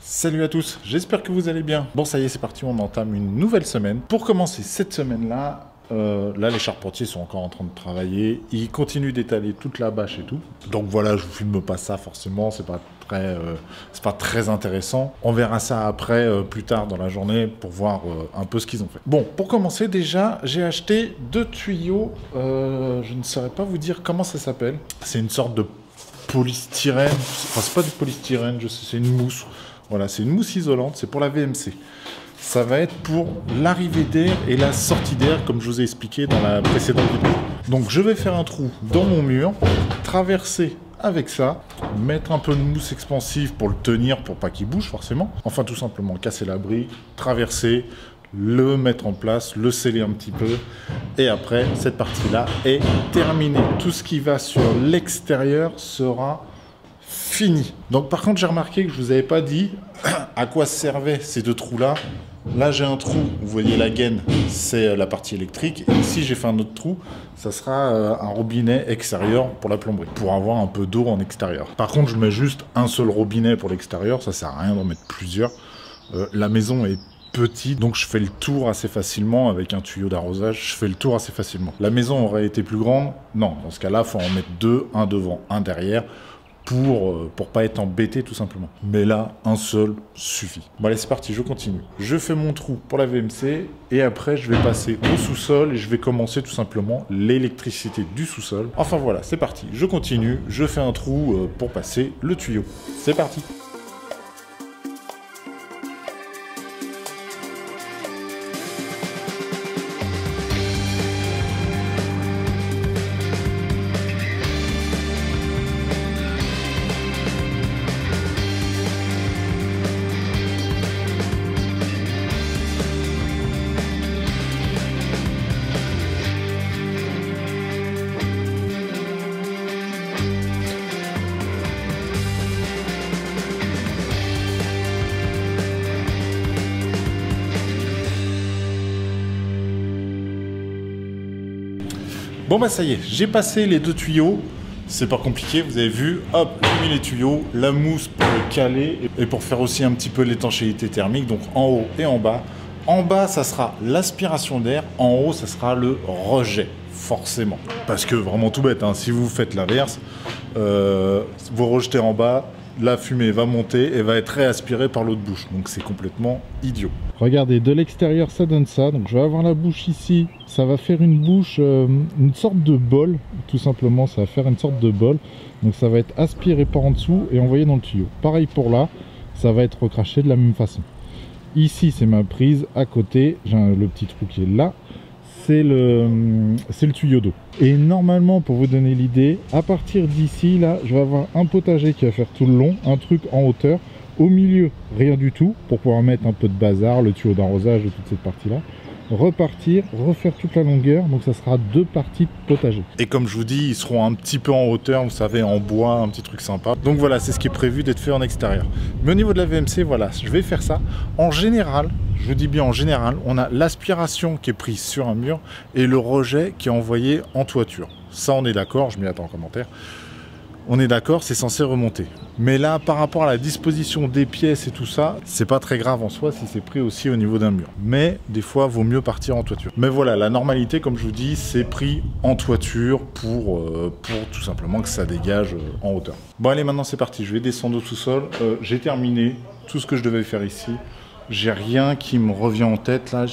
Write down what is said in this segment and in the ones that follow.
Salut à tous, j'espère que vous allez bien. Bon, ça y est, c'est parti, on entame une nouvelle semaine. Pour commencer cette semaine-là, là, les charpentiers sont encore en train de travailler. Ils continuent d'étaler toute la bâche et tout. Donc voilà, je vous filme pas ça forcément, c'est pas très intéressant. On verra ça après, plus tard dans la journée, pour voir un peu ce qu'ils ont fait. Bon, pour commencer, déjà, j'ai acheté 2 tuyaux. Je ne saurais pas vous dire comment ça s'appelle. C'est une sorte de polystyrène. Enfin, c'est pas du polystyrène, je sais, c'est une mousse. Voilà, c'est une mousse isolante, c'est pour la VMC. Ça va être pour l'arrivée d'air et la sortie d'air, comme je vous ai expliqué dans la précédente vidéo. Donc je vais faire un trou dans mon mur, traverser avec ça, mettre un peu de mousse expansive pour le tenir, pour pas qu'il bouge forcément. Enfin, tout simplement, casser la brique, traverser, le mettre en place, le sceller un petit peu. Et après, cette partie-là est terminée. Tout ce qui va sur l'extérieur sera fini. Donc par contre, j'ai remarqué que je vous avais pas dit à quoi servaient ces 2 trous là. Là j'ai un trou, vous voyez la gaine, c'est la partie électrique, et ici j'ai fait un autre trou, ça sera un robinet extérieur pour la plomberie, pour avoir un peu d'eau en extérieur. Par contre, je mets juste un seul robinet pour l'extérieur, ça sert à rien d'en mettre plusieurs. La maison est petite, donc je fais le tour assez facilement avec un tuyau d'arrosage, je fais le tour assez facilement. La maison aurait été plus grande, non, dans ce cas là il faut en mettre 2, un devant, un derrière, pour pas être embêté tout simplement. Mais là, un seul suffit. Bon allez, c'est parti, je continue. Je fais mon trou pour la VMC et après je vais passer au sous-sol et je vais commencer tout simplement l'électricité du sous-sol. Enfin voilà, c'est parti, je continue, je fais un trou pour passer le tuyau. C'est parti. Bon bah ça y est, j'ai passé les 2 tuyaux, c'est pas compliqué, vous avez vu, hop, j'ai mis les tuyaux, la mousse pour le caler et pour faire aussi un petit peu l'étanchéité thermique, donc en haut et en bas. En bas, ça sera l'aspiration d'air, en haut, ça sera le rejet, forcément. Parce que vraiment tout bête, hein, si vous faites l'inverse, vous rejetez en bas, la fumée va monter et va être réaspirée par l'autre bouche, donc c'est complètement idiot. Regardez, de l'extérieur ça donne ça, donc je vais avoir la bouche ici, ça va faire une bouche, une sorte de bol, tout simplement, ça va faire une sorte de bol, donc ça va être aspiré par en dessous et envoyé dans le tuyau. Pareil pour là, ça va être recraché de la même façon. Ici c'est ma prise, à côté, j'ai le petit trou qui est là, c'est le tuyau d'eau. Et normalement, pour vous donner l'idée, à partir d'ici, là, je vais avoir un potager qui va faire tout le long, un truc en hauteur. Au milieu, rien du tout, pour pouvoir mettre un peu de bazar, le tuyau d'arrosage de toute cette partie-là. Repartir, refaire toute la longueur, donc ça sera 2 parties de potager. Et comme je vous dis, ils seront un petit peu en hauteur, vous savez, en bois, un petit truc sympa. Donc voilà, c'est ce qui est prévu d'être fait en extérieur. Mais au niveau de la VMC, voilà, je vais faire ça. En général, je vous dis bien en général, on a l'aspiration qui est prise sur un mur et le rejet qui est envoyé en toiture. Ça, on est d'accord, je m'y attends en commentaire. On est d'accord, c'est censé remonter. Mais là, par rapport à la disposition des pièces et tout ça, c'est pas très grave en soi si c'est pris aussi au niveau d'un mur. Mais des fois, vaut mieux partir en toiture. Mais voilà, la normalité, comme je vous dis, c'est pris en toiture pour tout simplement que ça dégage en hauteur. Bon allez, maintenant c'est parti, je vais descendre au sous-sol. J'ai terminé tout ce que je devais faire ici. J'ai rien qui me revient en tête là,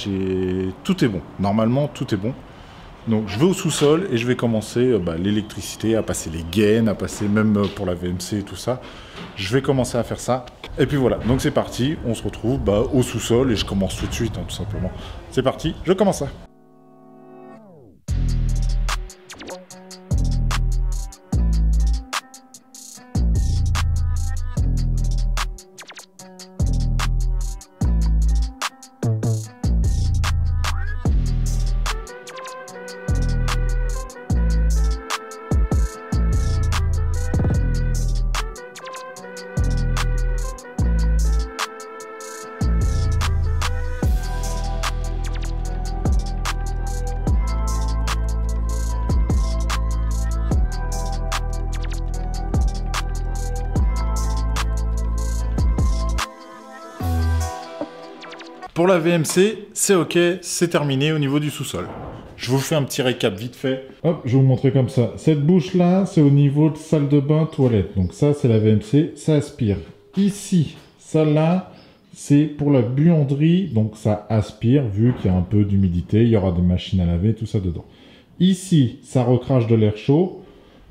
tout est bon. Normalement, tout est bon. Donc je vais au sous-sol et je vais commencer l'électricité, à passer les gaines, à passer même pour la VMC et tout ça. Je vais commencer à faire ça. Et puis voilà, donc c'est parti, on se retrouve au sous-sol et je commence tout de suite, hein, tout simplement. C'est parti, je commence ça. Pour la VMC, c'est ok, c'est terminé au niveau du sous-sol. Je vous fais un petit récap vite fait. Hop, je vais vous montrer comme ça. Cette bouche-là, c'est au niveau de salle de bain, toilette. Donc ça, c'est la VMC, ça aspire. Ici, celle-là, c'est pour la buanderie, donc ça aspire, vu qu'il y a un peu d'humidité, il y aura des machines à laver, tout ça dedans. Ici, ça recrache de l'air chaud.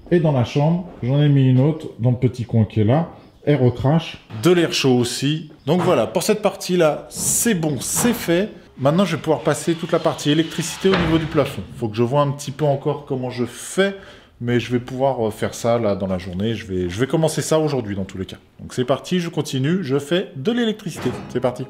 Et dans la chambre, j'en ai mis une autre, dans le petit coin qui est là. Elle recrache de l'air chaud aussi. Donc voilà, pour cette partie-là, c'est bon, c'est fait. Maintenant, je vais pouvoir passer toute la partie électricité au niveau du plafond. Il faut que je vois un petit peu encore comment je fais, mais je vais pouvoir faire ça là dans la journée. Je vais commencer ça aujourd'hui dans tous les cas. Donc c'est parti, je continue, je fais de l'électricité. C'est parti.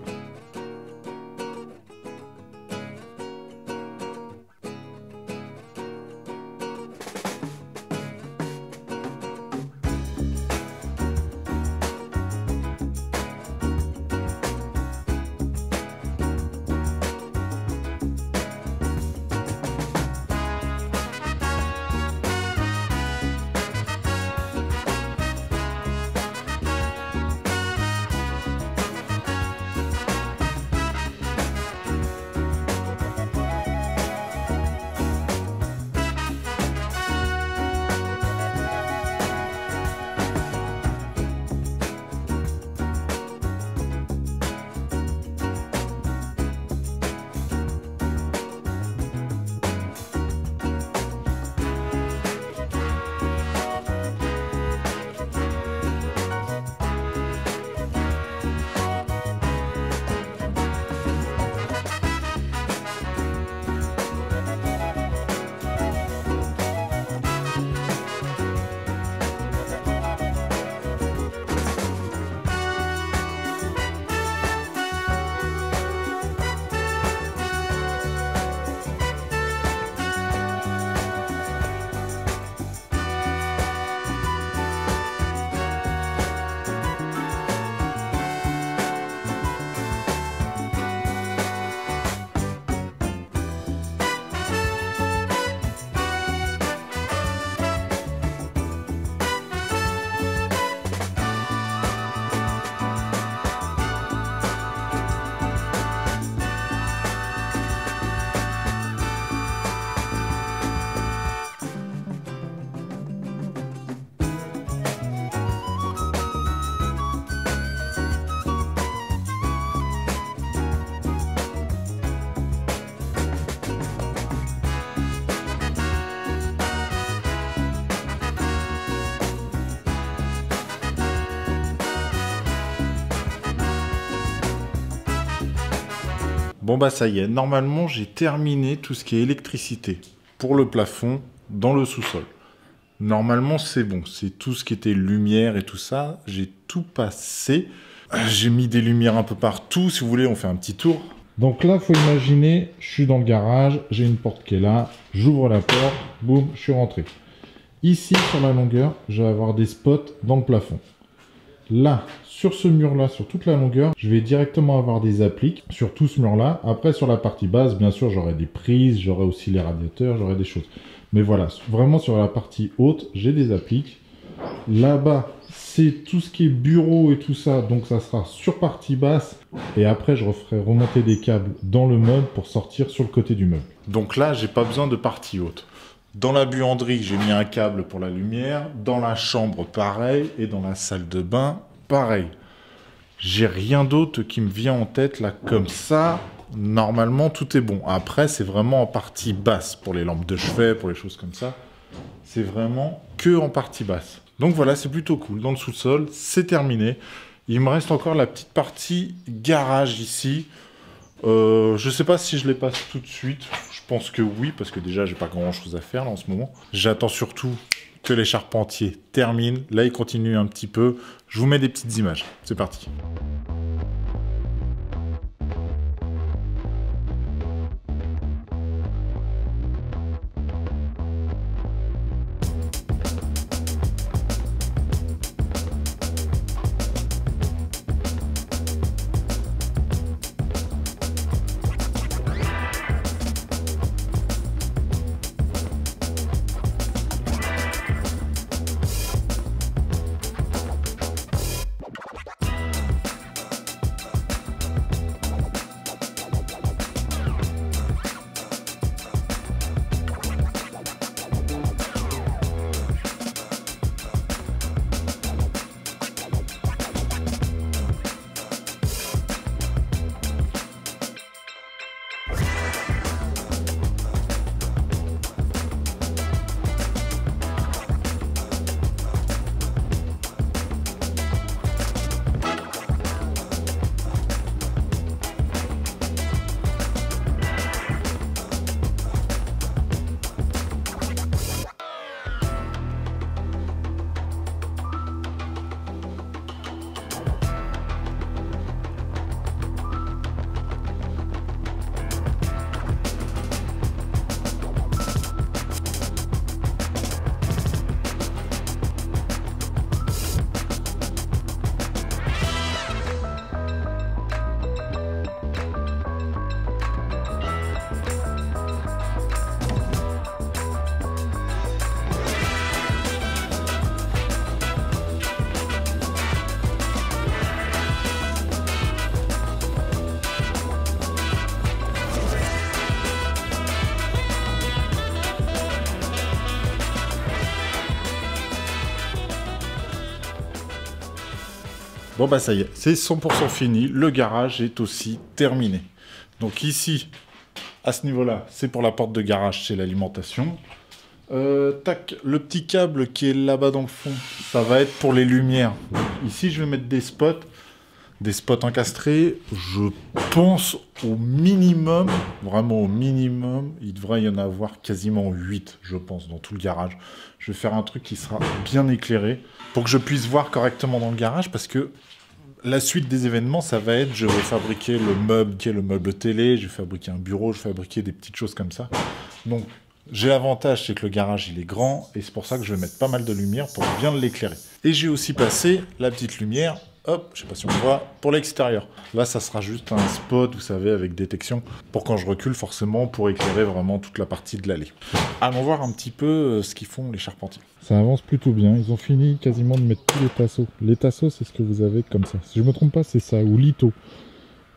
Bon bah ça y est, normalement j'ai terminé tout ce qui est électricité pour le plafond dans le sous-sol. Normalement c'est bon, c'est tout ce qui était lumière et tout ça, j'ai tout passé. J'ai mis des lumières un peu partout, si vous voulez on fait un petit tour. Donc là, faut imaginer, je suis dans le garage, j'ai une porte qui est là, j'ouvre la porte, boum, je suis rentré. Ici, sur la longueur, je vais avoir des spots dans le plafond. Là, sur ce mur-là, sur toute la longueur, je vais directement avoir des appliques sur tout ce mur-là. Après, sur la partie basse, bien sûr, j'aurai des prises, j'aurai aussi les radiateurs, j'aurai des choses. Mais voilà, vraiment sur la partie haute, j'ai des appliques. Là-bas, c'est tout ce qui est bureau et tout ça, donc ça sera sur partie basse. Et après, je referai remonter des câbles dans le meuble pour sortir sur le côté du meuble. Donc là, j'ai pas besoin de partie haute. Dans la buanderie, j'ai mis un câble pour la lumière. Dans la chambre, pareil. Et dans la salle de bain, pareil. J'ai rien d'autre qui me vient en tête là comme ça. Normalement, tout est bon. Après, c'est vraiment en partie basse pour les lampes de chevet, pour les choses comme ça. C'est vraiment que en partie basse. Donc voilà, c'est plutôt cool. Dans le sous-sol, c'est terminé. Il me reste encore la petite partie garage ici. Je sais pas si je les passe tout de suite. Je pense que oui, parce que déjà, j'ai pas grand-chose à faire là en ce moment. J'attends surtout que les charpentiers terminent. Là, ils continuent un petit peu. Je vous mets des petites images. C'est parti. Bon bah ça y est, c'est 100% fini, le garage est aussi terminé. Donc ici, à ce niveau-là, c'est pour la porte de garage, c'est l'alimentation. Tac, le petit câble qui est là-bas dans le fond, ça va être pour les lumières. Ici, je vais mettre des spots encastrés. Je pense au minimum, vraiment au minimum, il devrait y en avoir quasiment 8, je pense, dans tout le garage. Je vais faire un truc qui sera bien éclairé pour que je puisse voir correctement dans le garage, parce que la suite des événements, ça va être, je vais fabriquer le meuble qui est le meuble télé, je vais fabriquer un bureau, je vais fabriquer des petites choses comme ça. Donc, j'ai l'avantage, c'est que le garage, il est grand, et c'est pour ça que je vais mettre pas mal de lumière pour bien l'éclairer. Et j'ai aussi passé la petite lumière, hop, je sais pas si on voit, pour l'extérieur. Là, ça sera juste un spot, vous savez, avec détection, pour quand je recule, forcément, pour éclairer vraiment toute la partie de l'allée. Allons voir un petit peu ce qu'ils font les charpentiers. Ça avance plutôt bien, ils ont fini quasiment de mettre tous les tasseaux. Les tasseaux, c'est ce que vous avez comme ça. Si je me trompe pas, c'est ça, ou litho.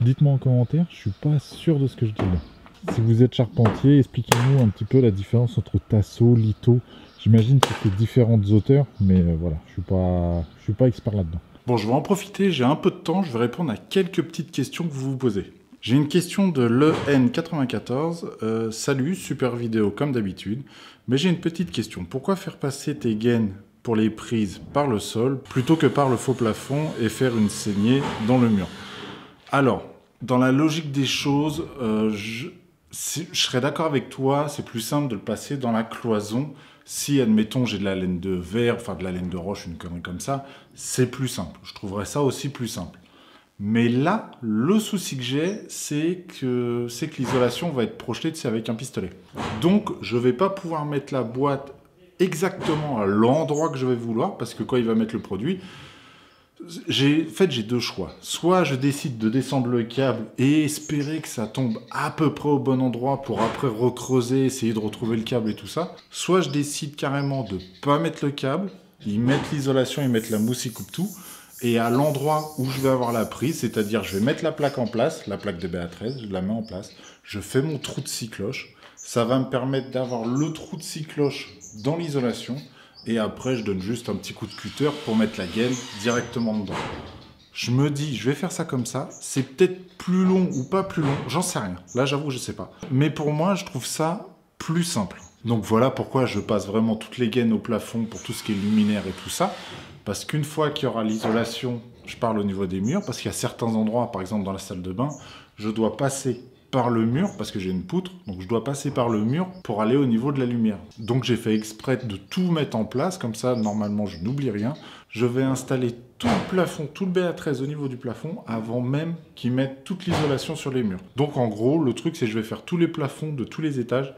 Dites-moi en commentaire, je suis pas sûr de ce que je dis là. Si vous êtes charpentier, expliquez-nous un petit peu la différence entre tasso, litho. J'imagine que c'est différentes hauteurs, mais voilà, je suis pas expert là-dedans. Bon, je vais en profiter, j'ai un peu de temps, je vais répondre à quelques petites questions que vous vous posez. J'ai une question de LeN94. Salut, super vidéo comme d'habitude, mais j'ai une petite question. Pourquoi faire passer tes gaines pour les prises par le sol plutôt que par le faux plafond et faire une saignée dans le mur? Alors, dans la logique des choses, je serais d'accord avec toi, c'est plus simple de le passer dans la cloison. Si, admettons, j'ai de la laine de verre, enfin de la laine de roche, une connerie comme ça, c'est plus simple. Je trouverais ça aussi plus simple. Mais là, le souci que j'ai, c'est que l'isolation va être projetée avec un pistolet. Donc, je ne vais pas pouvoir mettre la boîte exactement à l'endroit que je vais vouloir, parce que quand il va mettre le produit, j'ai deux choix. Soit je décide de descendre le câble et espérer que ça tombe à peu près au bon endroit pour après recreuser, essayer de retrouver le câble et tout ça. Soit je décide carrément de pas mettre le câble, ils mettent l'isolation, ils mettent la mousse, ils coupent tout. Et à l'endroit où je vais avoir la prise, c'est-à-dire je vais mettre la plaque en place, la plaque de BA13, je la mets en place, je fais mon trou de scie cloche. Ça va me permettre d'avoir le trou de scie cloche dans l'isolation. Et après, je donne juste un petit coup de cutter pour mettre la gaine directement dedans. Je me dis, je vais faire ça comme ça. C'est peut-être plus long ou pas plus long, j'en sais rien. Là, j'avoue, je sais pas. Mais pour moi, je trouve ça plus simple. Donc voilà pourquoi je passe vraiment toutes les gaines au plafond pour tout ce qui est luminaire et tout ça. Parce qu'une fois qu'il y aura l'isolation, je parle au niveau des murs, parce qu'il y a certains endroits, par exemple dans la salle de bain, je dois passer par le mur, parce que j'ai une poutre, donc je dois passer par le mur pour aller au niveau de la lumière. Donc j'ai fait exprès de tout mettre en place, comme ça normalement je n'oublie rien. Je vais installer tout le plafond, tout le BA13 au niveau du plafond, avant même qu'ils mettent toute l'isolation sur les murs. Donc en gros, le truc c'est que je vais faire tous les plafonds de tous les étages,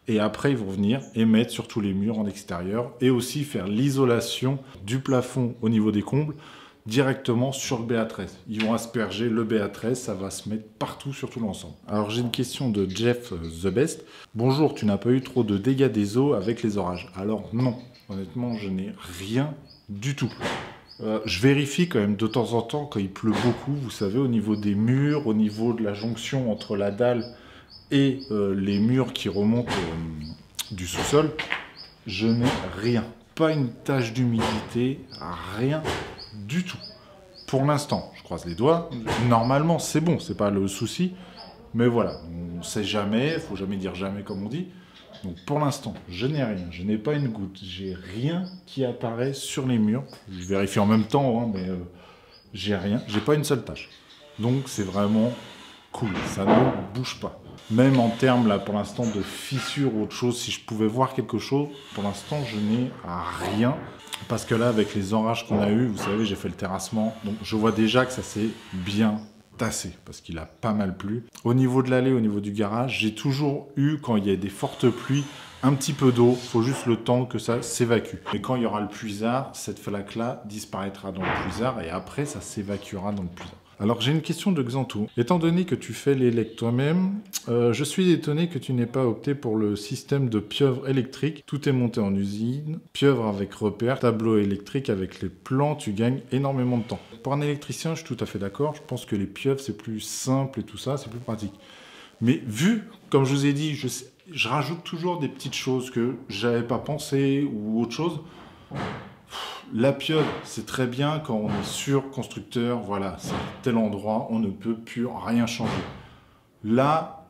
et après ils vont venir et mettre sur tous les murs en extérieur, et aussi faire l'isolation du plafond au niveau des combles, directement sur le BA13. Ils vont asperger le BA13, ça va se mettre partout sur tout l'ensemble. Alors j'ai une question de Jeff The Best. Bonjour, tu n'as pas eu trop de dégâts des eaux avec les orages? Alors non, honnêtement je n'ai rien du tout. Je vérifie quand même de temps en temps quand il pleut beaucoup, vous savez, au niveau des murs, au niveau de la jonction entre la dalle et les murs qui remontent du sous-sol, je n'ai rien. Pas une tache d'humidité, rien du tout. Pour l'instant, je croise les doigts. Normalement, c'est bon, c'est pas le souci. Mais voilà, on ne sait jamais, il faut jamais dire jamais comme on dit. Donc pour l'instant, je n'ai rien, je n'ai pas une goutte, j'ai rien qui apparaît sur les murs. Je vérifie en même temps, hein, mais j'ai rien, j'ai pas une seule tache. Donc c'est vraiment cool, ça ne bouge pas. Même en termes, là, pour l'instant, de fissures ou autre chose, si je pouvais voir quelque chose, pour l'instant, je n'ai rien. Parce que là, avec les orages qu'on a eus, vous savez, j'ai fait le terrassement. Donc, je vois déjà que ça s'est bien tassé, parce qu'il a pas mal plu. Au niveau de l'allée, au niveau du garage, j'ai toujours eu, quand il y a des fortes pluies, un petit peu d'eau. Il faut juste le temps que ça s'évacue. Et quand il y aura le puisard, cette flaque-là disparaîtra dans le puisard, et après, ça s'évacuera dans le puisard. Alors j'ai une question de Xantou. Étant donné que tu fais l'élec toi-même, je suis étonné que tu n'aies pas opté pour le système de pieuvre électrique. Tout est monté en usine, pieuvre avec repère, tableau électrique avec les plans, tu gagnes énormément de temps. Pour un électricien, je suis tout à fait d'accord. Je pense que les pieuvres, c'est plus simple et tout ça, c'est plus pratique. Mais vu, comme je vous ai dit, je rajoute toujours des petites choses que j'avais pas pensé ou autre chose. La pieuvre, c'est très bien quand on est sûr, constructeur, voilà, c'est tel endroit, on ne peut plus rien changer. Là,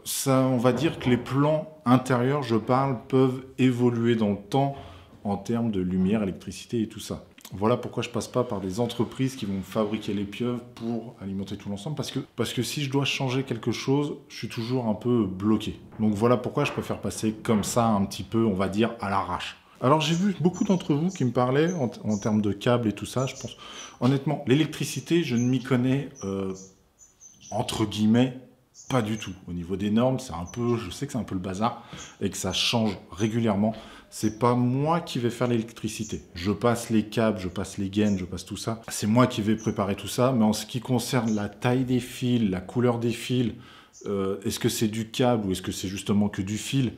ça, on va dire que les plans intérieurs, je parle, peuvent évoluer dans le temps en termes de lumière, électricité et tout ça. Voilà pourquoi je passe pas par des entreprises qui vont fabriquer les pieuvres pour alimenter tout l'ensemble, parce que si je dois changer quelque chose, je suis toujours un peu bloqué. Donc voilà pourquoi je préfère passer comme ça, un petit peu, on va dire, à l'arrache. Alors j'ai vu beaucoup d'entre vous qui me parlaient en termes de câbles et tout ça, je pense. Honnêtement, l'électricité, je ne m'y connais, entre guillemets, pas du tout. Au niveau des normes, c'est un peu, je sais que c'est un peu le bazar et que ça change régulièrement. C'est pas moi qui vais faire l'électricité. Je passe les câbles, je passe les gaines, je passe tout ça. C'est moi qui vais préparer tout ça. Mais en ce qui concerne la taille des fils, la couleur des fils, est-ce que c'est du câble ou est-ce que c'est justement que du fil?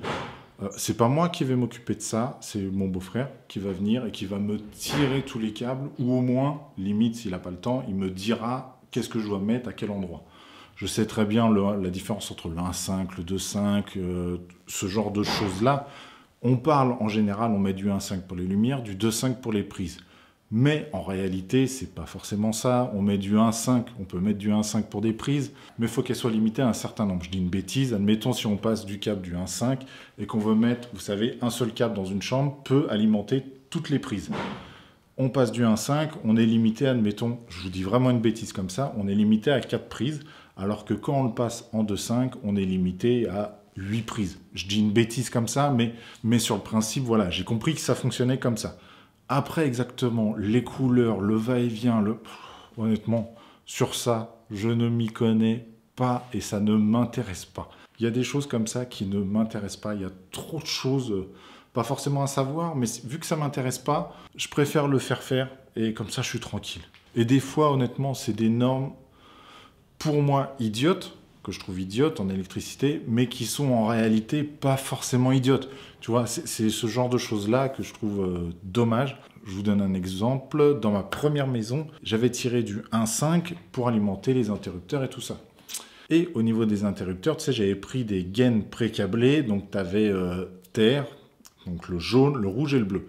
C'est pas moi qui vais m'occuper de ça, c'est mon beau-frère qui va venir et qui va me tirer tous les câbles, ou au moins, limite s'il n'a pas le temps, il me dira qu'est-ce que je dois mettre, à quel endroit. Je sais très bien la différence entre le 1.5, le 2.5, ce genre de choses-là. On parle en général, on met du 1.5 pour les lumières, du 2.5 pour les prises. Mais en réalité, c'est pas forcément ça. On met du 1.5, on peut mettre du 1.5 pour des prises, mais il faut qu'elle soit limitée à un certain nombre. Je dis une bêtise, admettons si on passe du câble du 1.5 et qu'on veut mettre, vous savez, un seul câble dans une chambre peut alimenter toutes les prises. On passe du 1.5, on est limité, admettons, je vous dis vraiment une bêtise comme ça, on est limité à 4 prises, alors que quand on le passe en 2.5, on est limité à 8 prises. Je dis une bêtise comme ça, mais sur le principe, voilà, j'ai compris que ça fonctionnait comme ça. Après, exactement, les couleurs, le va-et-vient, honnêtement, sur ça, je ne m'y connais pas et ça ne m'intéresse pas. Il y a des choses comme ça qui ne m'intéressent pas. Il y a trop de choses, pas forcément à savoir, mais vu que ça ne m'intéresse pas, je préfère le faire et comme ça, je suis tranquille. Et des fois, honnêtement, c'est des normes, pour moi, idiotes, que je trouve idiotes en électricité, mais qui sont en réalité pas forcément idiotes. Tu vois, c'est ce genre de choses-là que je trouve dommage. Je vous donne un exemple. Dans ma première maison, j'avais tiré du 1.5 pour alimenter les interrupteurs et tout ça. Et au niveau des interrupteurs, tu sais, j'avais pris des gaines pré-câblées, donc tu avais terre, donc le jaune, le rouge et le bleu.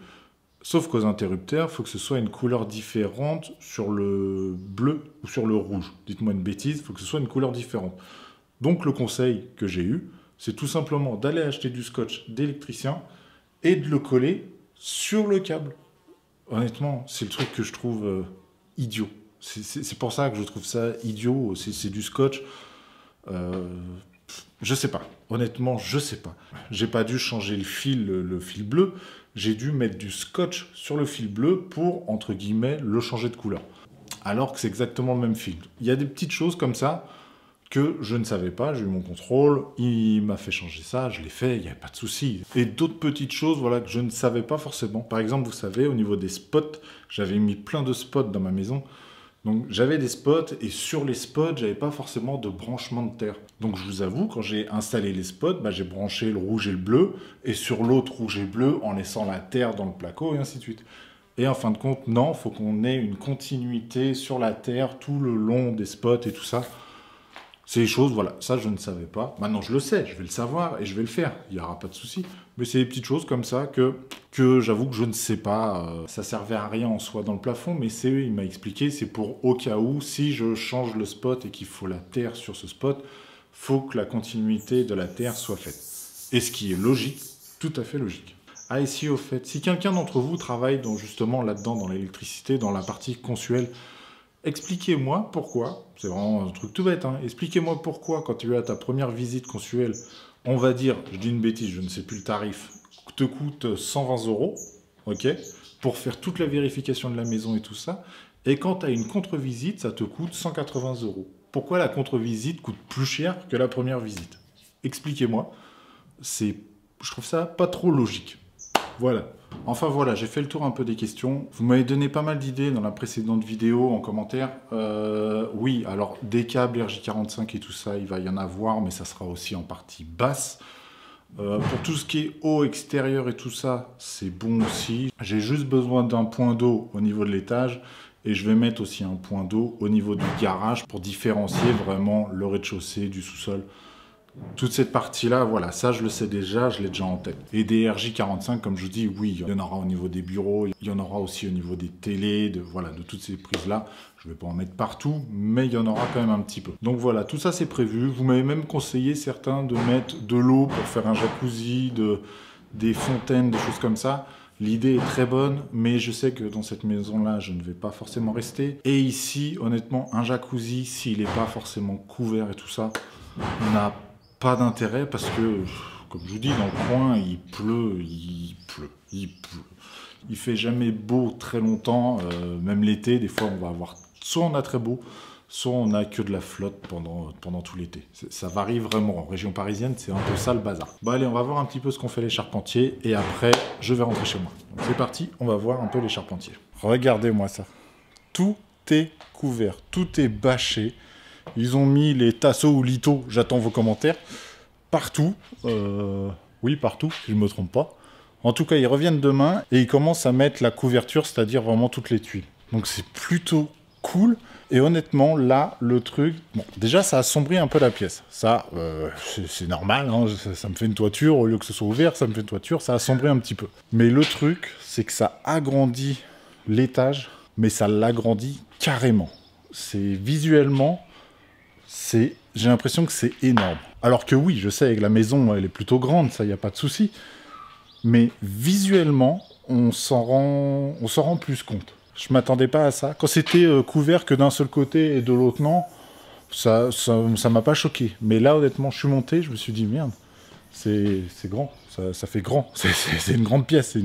Sauf qu'aux interrupteurs, il faut que ce soit une couleur différente sur le bleu ou sur le rouge. Dites-moi une bêtise, il faut que ce soit une couleur différente. Donc le conseil que j'ai eu, c'est tout simplement d'aller acheter du scotch d'électricien et de le coller sur le câble. Honnêtement, c'est le truc que je trouve idiot. C'est pour ça que je trouve ça idiot, c'est du scotch. Je sais pas. Honnêtement, je sais pas. J'ai pas dû changer le fil bleu. J'ai dû mettre du scotch sur le fil bleu pour, entre guillemets, le changer de couleur. Alors que c'est exactement le même fil. Il y a des petites choses comme ça que je ne savais pas, j'ai eu mon contrôle, il m'a fait changer ça, je l'ai fait, il n'y avait pas de souci. Et d'autres petites choses voilà, que je ne savais pas forcément. Par exemple, vous savez, au niveau des spots, j'avais mis plein de spots dans ma maison. Donc j'avais des spots et sur les spots, j'avais pas forcément de branchement de terre. Donc je vous avoue, quand j'ai installé les spots, j'ai branché le rouge et le bleu, et sur l'autre rouge et bleu en laissant la terre dans le placo et ainsi de suite. Et en fin de compte, non, il faut qu'on ait une continuité sur la terre tout le long des spots et tout ça. C'est des choses, voilà, ça je ne savais pas. Maintenant je le sais, je vais le savoir et je vais le faire, il n'y aura pas de souci. Mais c'est des petites choses comme ça que j'avoue que je ne sais pas. Ça servait à rien en soi dans le plafond, mais il m'a expliqué, c'est pour au cas où, si je change le spot et qu'il faut la terre sur ce spot, faut que la continuité de la terre soit faite. Et ce qui est logique, tout à fait logique. Ah, et si au fait, si quelqu'un d'entre vous travaille justement là-dedans, dans l'électricité, dans la partie consuelle, expliquez-moi pourquoi, c'est vraiment un truc tout bête, hein, expliquez-moi pourquoi quand tu as ta première visite consuelle, on va dire, je dis une bêtise, je ne sais plus le tarif, te coûte 120 €, ok, pour faire toute la vérification de la maison et tout ça, et quand tu as une contre-visite, ça te coûte 180 €. Pourquoi la contre-visite coûte plus cher que la première visite? Expliquez-moi, je trouve ça pas trop logique. Voilà. Enfin voilà, j'ai fait le tour un peu des questions. Vous m'avez donné pas mal d'idées dans la précédente vidéo en commentaire. Oui, alors des câbles RJ45 et tout ça, il va y en avoir, mais ça sera aussi en partie basse. Pour tout ce qui est eau extérieure et tout ça, c'est bon aussi. J'ai juste besoin d'un point d'eau au niveau de l'étage et je vais mettre aussi un point d'eau au niveau du garage pour différencier vraiment le rez-de-chaussée du sous-sol. Toute cette partie-là, voilà, ça je le sais déjà, je l'ai déjà en tête. Et des RJ45, comme je vous dis, oui, il y en aura au niveau des bureaux, il y en aura aussi au niveau des télés, voilà, de toutes ces prises-là. Je ne vais pas en mettre partout, mais il y en aura quand même un petit peu. Donc voilà, tout ça c'est prévu. Vous m'avez même conseillé certains de mettre de l'eau pour faire un jacuzzi, des fontaines, des choses comme ça. L'idée est très bonne, mais je sais que dans cette maison-là, je ne vais pas forcément rester. Et ici, honnêtement, un jacuzzi, s'il n'est pas forcément couvert et tout ça, n'a pas d'intérêt parce que, comme je vous dis, dans le coin, il pleut. Il fait jamais beau très longtemps, même l'été, des fois, on va avoir... Soit on a très beau, soit on a que de la flotte pendant tout l'été. Ça varie vraiment. En région parisienne, c'est un peu ça le bazar. Bon allez, on va voir un petit peu ce qu'ont fait les charpentiers et après, je vais rentrer chez moi. C'est parti, on va voir un peu les charpentiers. Regardez-moi ça. Tout est couvert, tout est bâché. Ils ont mis les tasseaux ou litos, j'attends vos commentaires, partout. Oui, partout, si je ne me trompe pas. En tout cas, ils reviennent demain et ils commencent à mettre la couverture, c'est-à-dire vraiment toutes les tuiles. Donc c'est plutôt cool. Et honnêtement, là, le truc... Bon, déjà, ça assombrit un peu la pièce. Ça, c'est normal, hein, ça me fait une toiture. Au lieu que ce soit ouvert, ça me fait une toiture. Ça assombrit un petit peu. Mais le truc, c'est que ça agrandit l'étage, mais ça l'agrandit carrément. C'est visuellement, j'ai l'impression que c'est énorme. Alors que oui, je sais que la maison, elle est plutôt grande, ça, il n'y a pas de souci. Mais visuellement, on s'en rend plus compte. Je m'attendais pas à ça. Quand c'était couvert que d'un seul côté et de l'autre non, ça m'a pas choqué. Mais là, honnêtement, je suis monté, je me suis dit, merde, c'est grand, ça fait grand. C'est une grande pièce, c'est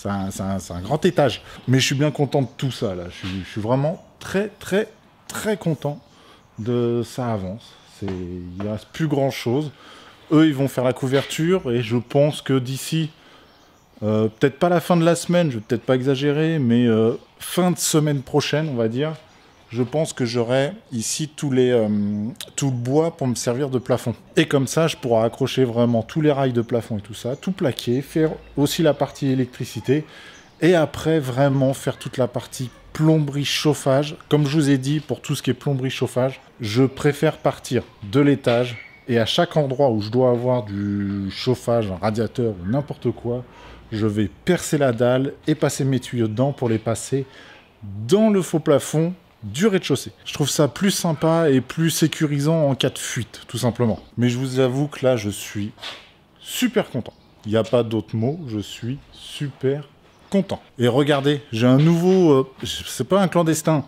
un grand étage. Mais je suis bien content de tout ça, là. Je suis vraiment très, très, très content de ça avance. Il ne reste plus grand-chose. Eux, ils vont faire la couverture et je pense que d'ici... peut-être pas la fin de la semaine, je vais peut-être pas exagérer, mais fin de semaine prochaine, on va dire, je pense que j'aurai ici tout le bois pour me servir de plafond. Et comme ça, je pourrai accrocher vraiment tous les rails de plafond et tout ça, tout plaquer, faire aussi la partie électricité, et après vraiment faire toute la partie plomberie chauffage. Comme je vous ai dit, pour tout ce qui est plomberie chauffage, je préfère partir de l'étage, et à chaque endroit où je dois avoir du chauffage, un radiateur ou n'importe quoi, je vais percer la dalle et passer mes tuyaux dedans pour les passer dans le faux plafond du rez-de-chaussée. Je trouve ça plus sympa et plus sécurisant en cas de fuite, tout simplement. Mais je vous avoue que là, je suis super content. Il n'y a pas d'autre mot, je suis super content. Et regardez, j'ai un nouveau... c'est pas un clandestin,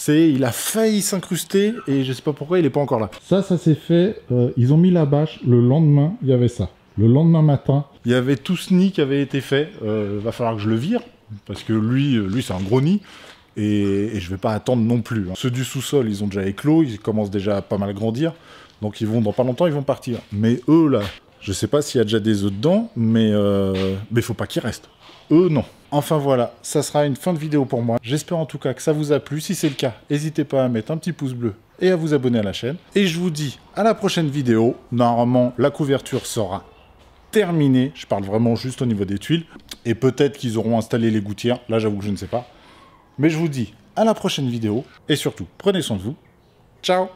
il a failli s'incruster et je sais pas pourquoi il n'est pas encore là. Ça s'est fait, ils ont mis la bâche, le lendemain, il y avait ça. Le lendemain matin, il y avait tout ce nid qui avait été fait. Va falloir que je le vire, parce que lui c'est un gros nid, et je vais pas attendre non plus. Hein. Ceux du sous-sol, ils ont déjà éclos, ils commencent déjà à pas mal grandir, donc dans pas longtemps, ils vont partir. Mais eux, là, je sais pas s'il y a déjà des œufs dedans, mais faut pas qu'ils restent. Eux, non. Enfin voilà, ça sera une fin de vidéo pour moi. J'espère en tout cas que ça vous a plu. Si c'est le cas, n'hésitez pas à mettre un petit pouce bleu et à vous abonner à la chaîne. Et je vous dis à la prochaine vidéo. Normalement, la couverture sera terminée. Je parle vraiment juste au niveau des tuiles. Et peut-être qu'ils auront installé les gouttières. Là, j'avoue que je ne sais pas. Mais je vous dis à la prochaine vidéo. Et surtout, prenez soin de vous. Ciao!